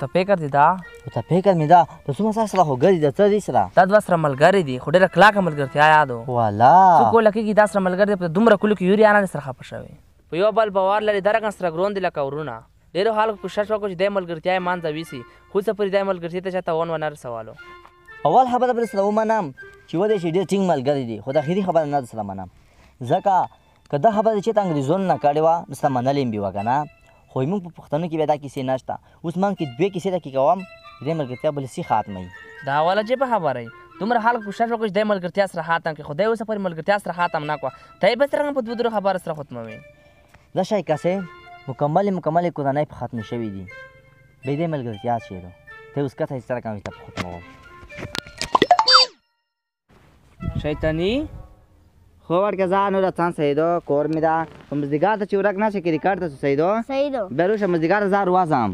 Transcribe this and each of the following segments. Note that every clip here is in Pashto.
ورته فکر دی دا ورته فکر مې دا ته څومره ستا سره خو ګرځي د څه دي سره دا دوه سره ملګري دي خو ډېره کلاکه ملګرتیا یادو والا څوک ویله کېږي دا سره ملګري په دومره کلو کې یوریا نه سره خفه شوی په یو بل باور لري دا رقم سره ګرون دي لکه ورونه ډېرو خلکو کوشش وکړو چې دې ملګرتیا یې منځه ویسي خو څه پورې دې ملګرتیا ته چاته ونه رسولو اول خبره به سره ومنم چې ودې چې ډېر ټینګ ملګري دي خو د اخري خبره نه سره منم ځکه که دا خبره چې ته انګریزونو نه کړې وه نو ستا منلې مې وه که نه خو موږ په پښتنو کې بیا دا کیسې نشته اوس من کې دوې کیسې درکې کوم دې ملګرتیا بلې سي ختموي دا والا چې په خبره یې دومره خلک کوشش وکړو چې دې ملګرتیا سره ختم کړي خو دی اوسه پورې ملګرتیا سره ختم نه کړه ته یې به څرنګه په دوه درو خبره سره ختموي دا شی کسې مکمل کورنۍ په ختم شوي دي بیا دې ملګرتیا چیرې ته اوس کته سره کوم چې ته په ختموم شیطانی خو ورکه ځان له ځان سیدو کور مې دا په مزدګار ته چې ورک نه شي کې ریکارډ ته سیدو بروشه مزدګار زار وازم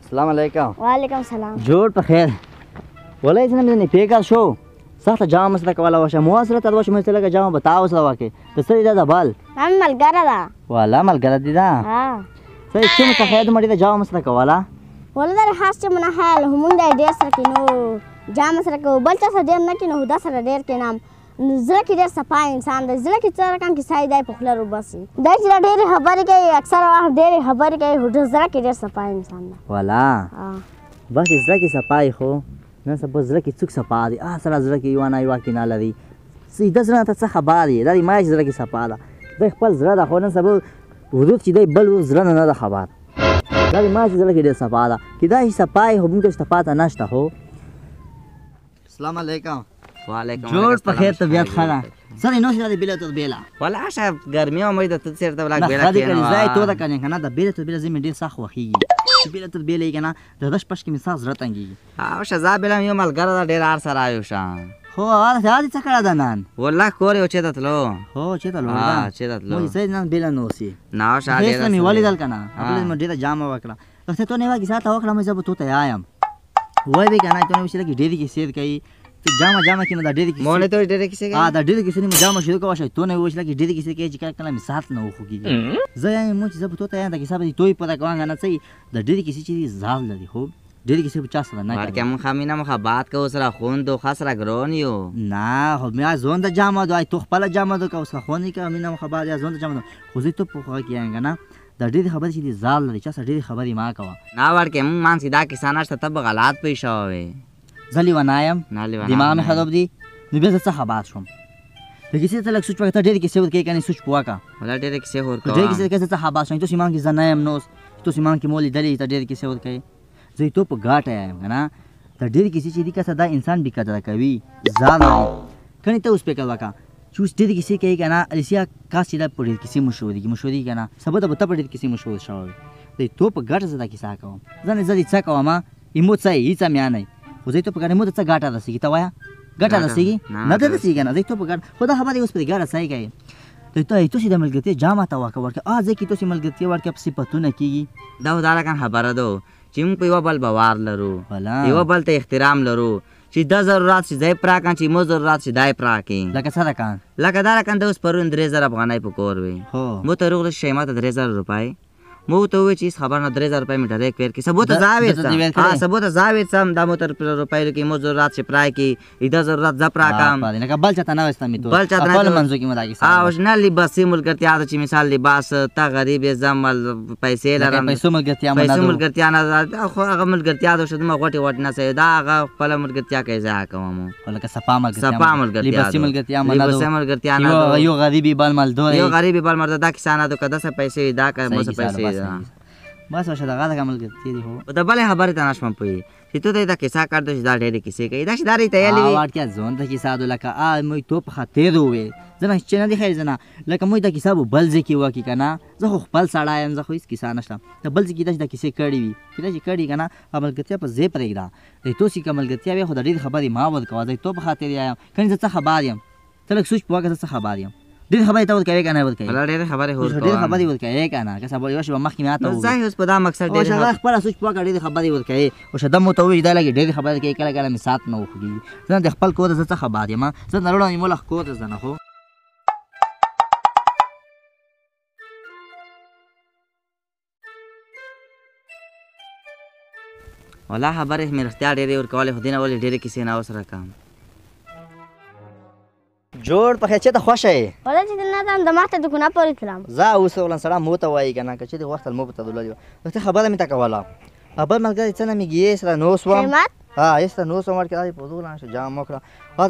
السلام علیکم وعلیکم السلام جوړ په خیر ولای څنګه مې نه فکر شو سخت جام سره کوله واشه مو سره تر واشه مې لګه جام بتاو سره واکه ته سړي دا بال هم ملګری ده والا ملګری دی دا ها سړي چې مې خیر مړي دا جام سره کوله ولدار خاص چې منه حال همون دا ډیر سره کینو جام سره کو بل څه ډیر نه کینو دا سره ډیر کینم زړه کې ډیر صفا انسان دی زړه کې څه رقم کې سای دی په خپل روباسي دا چې ډیر خبرې کوي اکثر وخت ډیر خبرې کوي هډ زړه کې ډیر صفا انسان دی والا بس زړه کې صفای خو نه سبا زړه کې څوک صفا دی سره زړه کې یو نه یو کې نه لري سیده زړه ته څه خبر دی دا ما زړه کې صفا ده د خپل زړه د خو نه سبا ورود چې دی بل زړه نه ده خبر دا ما زړه کې ډیر صفا ده کې دا هي صفای هم ته صفات نشته هو السلام علیکم وعلیکم جوړ په خیر طبیعت خانه سره نو شته بیله ته بیله ولا عشا ګرمي او مې د تیر ته ولا بیله کې نه زای تو دا کنه کنه دا بیله ته بیله زمي ډیر سخت وخیږي چې بیله ته بیله کنه د دش پښ کې مثال زړه تنګي او شزا بیله یو ملګری دا ډیر ار سره آیو شان خو هغه ځادي څه کړه دا نن والله کور یو چې دتلو هو چې تلو ها چې دتلو مو یې نن بیله نو سي نو شا ډیر مې ولیدل کنه خپل مې ډیر جام وکړه ته ته نه واګی ساته وکړه مې زب ته آیم وای به کنه ته نو چې ډیر کې سید کوي جامه کې مدا ډېر کې مونږ ته ډېر کې څه دا ډېر کې څه جامه شروع کوه شي ته نه وښله کې ډېر کې څه کې چې کله می سات نه وخوږي زه یې مو چې زه په توته دا کې حساب دي توي پتا کوم نه سي دا ډېر کې چې زال لري خو ډېر کې څه 50 سره نه ورکه مون خامینه مخه بات کو سره خون دو خسره ګرونیو نه خو مې زون د جامه دوی تو خپل جامه دو کو سره خونی کا مینه مخه بعد زون د جامه خو زه ته په خو کېنګ نه دا ډېر خبر چې زال لري چې ډېر خبري ما کوه نه ورکه مون مان سیدا کسانه ته تب غلط پېښ شوې زلی ونایم دماغ مې خراب دی نو بیا څه خبر شوم د کیسې ته لږ سوچ وکړه ډېر کیسې ورکې کني سوچ پواکا ولا ډېر کیسې ورکو ډېر کیسې څه خبر شوم ته سیمان کې زنایم نو ته سیمان کې مولې دلی ته ډېر کیسې ورکې زه ته په غاټه یم کنه ته ډېر کیسې چې دي که دا انسان به قدر کوي ځان کني ته اوس په کله وکا چوس ډېر کیسې کوي کنه الisia کاسې دا پړې کیسې مشوري کنه سبا ته پړې کیسې مشوري شوی د ته په غاټه زدا کیسه کوم ځنه زدي څه کوم ایموڅ هیڅ مې نه خو زه ته په ګاډي مو ته ګاټه رسېږي ته وایا ګاټه رسېږي نه ته رسېږي نه زه ته په ګاډ خو دا خبرې اوس په ګاډه صحیح کوي ته چې د ملګرتیا جامه ته واکه ورکه ځکه چې ته ملګرتیا ورکه په صفاتونه کېږي دا دا کان خبره ده چې موږ په یو بل باور لرو یو بل ته احترام لرو چې دا ضرورت شي ځای پراکان چې مو ضرورت شي دای پراکې لکه څه کان لکه دا کان د اوس پرون 3000 افغانۍ په کور وي مو ته روغ شي ماته 3000 روپۍ مو ته وی چې خبر نه 3000 روپۍ میټر یک پیر کې ثبوت زاوید ثبوت زاوید سم د موټر روپۍ کې مو ضرورت شي پرای کې اېدا ضرورت ز پرا کام نه بل چاته نه وسته می تو بل چاته خپل منځو کې مداګي او نه لباس ملګرتیا د چې مثال لباس تا غریب زمل پیسې لرم پیسې ملګرتیا نه خو هغه ملګرتیا د شته مغوټي وټ نه سي دا هغه خپل ملګرتیا کې ځا کوم ولکه صفا ملګرتیا لباس ملګرتیا نه یو غریبي بل مال دوی یو غریبي بل مرده دا کسانه د کده څه پیسې دا که مو څه پیسې بس واشه دغه عمل کوي دی هو د بل خبره ته نشم پوي چې ته دا کیسه کړ د دا ډېر کیسه کوي دا شداري تیالي وي واټ کې ځون ته کیسه د لکه مې تو په خاطر وې زنه چې نه دی خیر زنه لکه مې دا کیسه بل ځکه وکی کنه زه خپل سړایم زه خو هیڅ کیسه نشته ته بل ځکه دا کیسه کړی وي کله چې کړی کنه عمل کوي په زی پرېږه ته سې عمل کوي خو د ډېر خبرې ما ود کوي ته په خاطر یم کني څه خبر یم ته لکه سوچ پوهه څه خبر یم ډېر خبرې ته ود کوي کنه ود کوي ډېر خبرې هو ډېر خبرې ود کوي کنه که سبا یو شی مخکې ماته زه اوس په دا مقصد ډېر خبر سوچ پوهه ډېر خبرې ود کوي او شدم مو ته وی دا لګي ډېر خبرې کوي کله کله می سات نه وخږي زه د خپل کور څه خبر یم زه نه وروړم مولخ کور زنه خو والله خبرې مې رښتیا ډېرې ورکولې خو دې نه ولې ډېرې کیسې نه ورسره کوم. جوړ په خیر چېرته خوښه یې ولا چې نه ځم د ماته د ګناه پورې تلم زه اوس ولن سړی مو ته وایي که نه که چې د وخت مو په تدللي وه ته خبره مې ته کوله بل ملګری څه نه مې ګیې سره نوس وم قیمت یې سره نوس وم ورکړه په دغه لاندې جام وکړه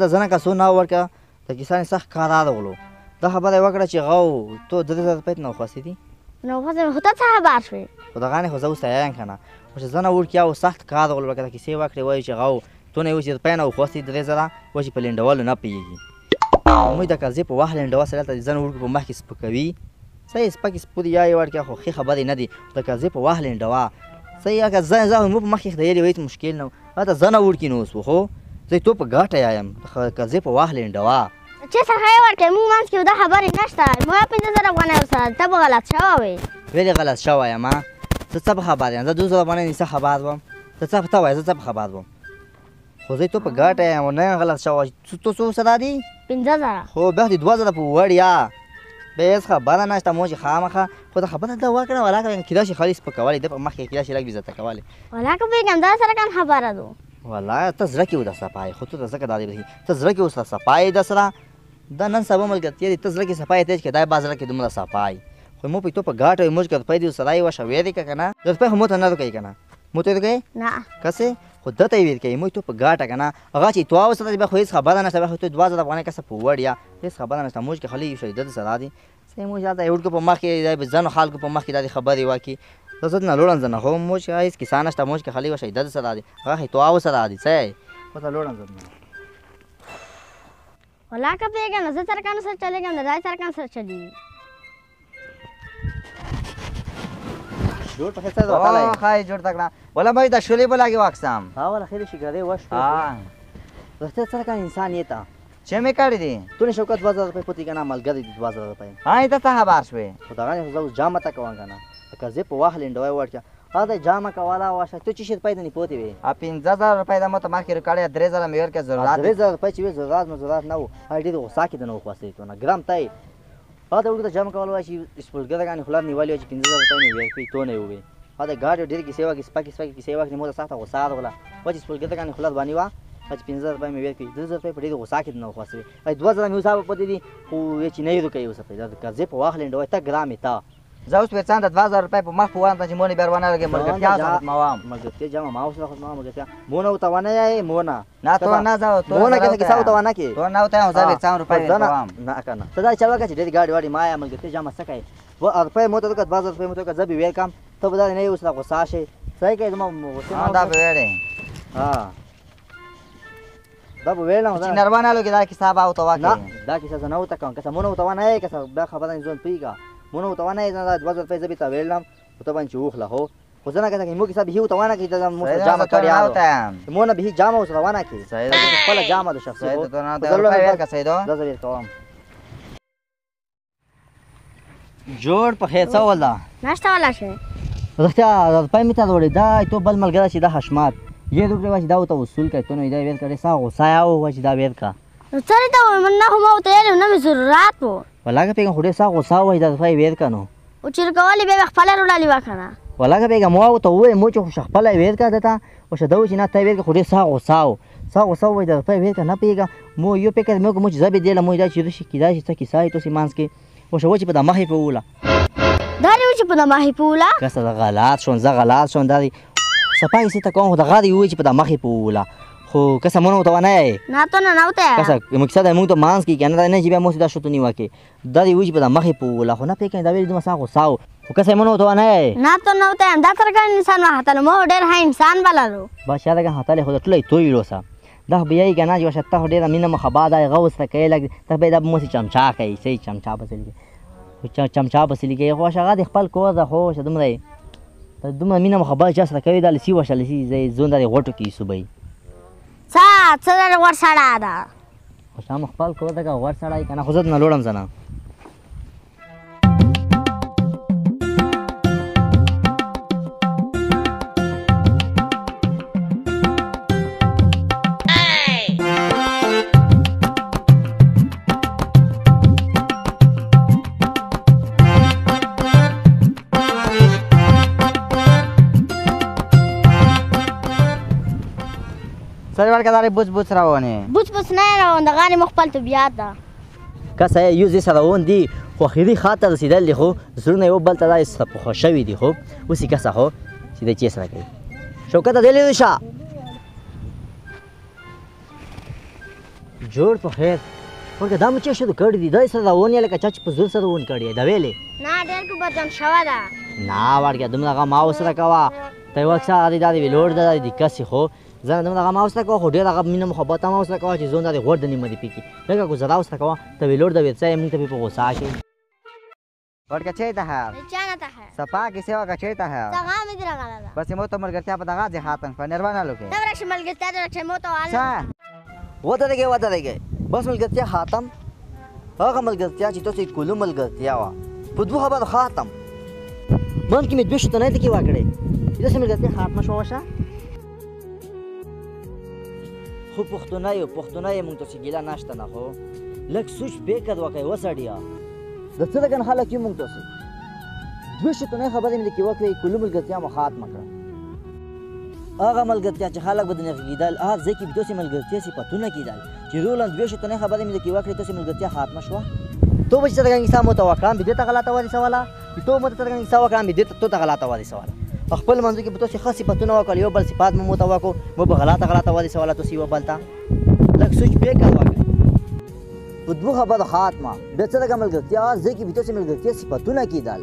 ته زه نه که څو نه ورکړه د کسان سخت کار راغلو دا خبره یې وکړه چې غو تو 3000 روپۍ ته نه وخوستې نو خو ته څه خبر شوې خو دغه نه خو زه اوس ته یم که نه خو چې زه نه وړکیا او سخت کار راغلو ورکړه کیسې وکړې وایي چې غو تو نه 20 روپۍ نه وخوستې 3000 وایي چې په لنډولو نه پوهېږي موږ د قضیې په وخت لنډوه سره هلته د ځان وړکو په مخ کې سپکوي صحیح سپکې سپورې یا یې ورکړه خو ښې خبرې نه دي د قضیې په وخت لنډوه صحیح هغه زه مو په مخ کې خدایلې وایي مشکل نه و هلته زه نه وړکي نو اوس خو زه تو په ګاټه یم د قضیې په وخت لنډوه چې څه یې ورکړې موږ منځ کې دا خبرې نشته ما 5000 افغانۍ ورسره ته به غلط شوی وې ولې غلط شوی یم زه څه په خبر یم زه 2000 افغانۍ نه څه خبر وم ته څه ته وایې زه څه په خبر وم خو زه تو په ګاټه یم او نه غلط شوی تو څو سره دي 5000 خو بیا دې 2000 په وړیا بیا هېڅ خبره نشته مو چې خامخا خو دا خبره ده وکړه ولاکه کېدای شي خالي سپکولې ده په مخ کې کېدای شي لږ بې عزته کولې ولاکه پوهېږم دا سره کوم خبره ده والله ته زړه کې و د صفایي خو ته ځکه دا دی ته زړه کې اوس صفایي د سره دا نن سبا ملګرتیا دي ته زړه کې صفایي ته چې دا با زړه کې دومره صفایي خو مو په تو په ګاټه موږ کړ په دې سره یې وشه وې دي که نه د په مو ته نه کوي که نه مو ته کوي نه کسه خو دته یې ویل کوي مو ته په ګاټه که نه هغه چې تو اوس ته به خو هېڅ خبره نشته به خو ته 2000 افغانۍ کسه په وړیا هېڅ خبره نشته موږ کې خالي شي د سره دي سې موږ دا یو په مخ کې دا ځنو خلکو په مخ کې دا خبرې واکي زه نه لوړم زه نه خو موږ هېڅ کسان نشته موږ کې خالي وشي د سره دي هغه تو اوس سره دي څه خو ته لوړم زه ولاکه پوهېږم زه سرکانو سره چلېږم د دای سرکان سره چلېږي جوړ په خسته وتاله خای جوړ تکړه ولا مې دا شولې بلاګي واکسم ولا خیر شي ګرې وښ رسته سره کا انسان یې تا چې مې کړې دي تو نه شوکت 2000 روپۍ پتی کنه ملګری دي 2000 روپۍ ته څه خبر شوې خدای نه زو جامه تا کوان کنه که زه په واخ لنډوي ورچا دا جامه کولا واشه ته چې شي پیدا نه پوتې وي 5000 روپۍ د مو ته مخکې کړې 3000 مې ورکې ضرورت 3000 روپۍ چې ضرورت نه وو هډې د غوسه کې نه وخواسته ته نه ګرام تای دا ورته جامه کولا واشي سپورګرګان خلار نیولې چې 5000 روپۍ مې ورکې ته نه وي دا ګاډي ډېر کې سیوا کې سپکې کې سیوا کې مو ته سخته غوسه راغله و چې سپورګرګان خلار باندې وا چې 5000 روپۍ مې ورکې 2000 روپۍ په دې غوسه کې نه وخواسته 2000 مې حساب پدې دي خو چې نه یو کوي اوس په دا قرضې په واخ لنډوي ته ګرامې تا زه اوس په څنګه 2000 روپۍ په مخ په وانه چې مونږ بیروانه لګې ملګرتیا سره موام ملګرتیا جامه ما اوس راخد ما ملګرتیا مونږ او توانه یې مونږ نه تو نه ځو تو مونږ کې کې څاو توانه کې تو نه وته زه 100 روپۍ کوم نه کنه ته دا چلو چې دې ګاډي واډي ما یا ملګرتیا جامه سکه و روپۍ مو ته 2000 روپۍ مو ته زبې ویل کم ته به دا نه اوس لا غوسه شي صحیح کې ما غوسه دا به وړې دا به ویل نه چې نروانه لګې دا حساب او تو واکې دا کیسه زه نه وته کوم که مونږ توانه یې که دا خبره نه ځون پیګه مونږ توانه یې نه 2000 روپۍ زبې ته ویلم ته باندې وخله هو خو زه نه کته مو کیسه به توانه کې دا مو جامه کړی مو نه به جامه اوس روانه کې صحیح خپل جامه د شخصي ته نه دا روپۍ کا صحیح دا زه کوم جوړ په خیر څه ولا ناشته ولا شي رښتیا روپۍ مې ته وړي دا ته بل ملګری چې دا حشمات یې روپۍ واچي دا ته وصول کوي ته نو دا ویل کړي سا غوسه او واچي دا ویل کا نو څه ته من نه هم او ته نه مې ضرورت وو ولاګه پیګه خو دې سا غوسه واچي دا روپۍ ویل کنو او چې کولې به خپل رولالي وکنه ولاګه پیګه مو او ته وې مو چې خپل ویل کا دته او شدو چې نه ته ویل خو دې سا غوسه وای دا روپۍ ویل نه پیګه مو یو پیګه مو چې زبې دی له مو دا چې شي کیدا چې څه کیسه ته سیمانس کې او شو چې په د مخې په وله دا دی چې په د مخې په وله کسه غلط شون زه غلط شون دا سپای سي ته کوم د غادي وای چې په د مخې په وله خو کسه مونږ ته ونه نه ته نه نوته کسه مقصد موږ ته مانس کې کنه نه چې بیا مو دا شوت نیو کې دا دی وای چې په د مخې په وله خو نه پېکې دا ویل دوه ساغو ساو خو کسه مونږ ته ونه نه ته نوته دا ترګه انسان ما هتل مو ډېر هاي انسان بلالو باشه دا هتل خو ټلې توي روسا دا بیا یې کنه چې شته ډېر مینه مخبا دا غوس ته کې لګ ته به دا مو سي چمچا کوي سي چمچا بسل چمچا بسل کې خو شغه د خپل کور ده خو شدمره ته دومره مینه مخبا چې سره کوي دا لسی وشل سي زون د غټو کې صبح څه در ور سړا ده خو شام خپل کور ده ور سړای کنه خو زه نه لوړم زنه سره ورکه داري بوس روانه بوس نه روان د غانې مخبل طبیعت ده کسه یو زی سره روان دي خو خیری خاطر رسیدل دي خو زړونه یو بل ته دای په خوشوي دي خو وسی کسه خو سیده چی سره کوي شوکت دلی شه جوړ په خیر ورکه دا مچ شو کړی دی دای سره روان لکه چا چې په زور سره روان کړی دا ویلې نه ډېر کو بدن شوه ده نه ورکه دمغه ما وسره کوا ته وخت هغه د ویلوړ د دې کسي خو زه دمغه ما وسره کوه ډېر هغه مینه محبت ما وسره کوه چې زون د غوړ د نیمه دی پکی لکه کو زرا وسره کوه ته ویلوړ د ورڅای مونږ ته په غوسه شي ورکه چي ته ها چانه ته ہے صفا کې سیوا کا چي ته ها څنګه مې درغلا بس مو ته مرګتیا په دغه ځه هاتن په نرمانه لوکه دا ورشه ملګرتیا د چموته واله څه وته دیګه بس ملګرتیا خاتم هغه ملګرتیا چې تاسو کولو ملګرتیا وا په دوه خبر خاتم من کې مې دوه شته نه دي کې واکړې دا سم ملګرتیا خاتمه شو واشه خو پښتونای مونږ ته چې ګیلا ناشته نه خو لک سوچ به کړ وکای وسړیا د څه دغه حالت کې مونږ ته دوه شته نه خبرې مې کې واکړې کولو ملګرتیا مو خاتمه کړ هغه ملګرتیا چې خلک بدنه کېدل هغه ځکه به دوی ملګرتیا صفاتونه کېدل چې رولند به شته نه خبرې مې کې واکړې تاسو ملګرتیا خاتمه شو تو به چې څنګه سمو ته وکړم به ته غلطه وایي سواله تو مته څنګه سمو وکړم به ته غلطه وایي سواله خپل منځ کې به تاسو خاص صفاتونه وکړ یو بل صفات مو ته وکړو مو به غلطه وایي سواله تاسو یو بلتا لکه سوچ به کړ وکړ په دوه خبره خاتمه به څنګه ملګرتیا ځکه به تاسو ملګرتیا صفاتونه کېدل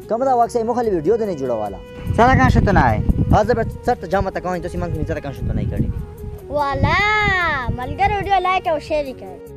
کومه دا واکسې مو خالي ویډیو نه جوړواله څنګه شته نه حاضر به څټ جامه تا کوي تاسو مونږ نه څنګه شته نه کړی والا ملګر ویډیو لایک او شیر کړئ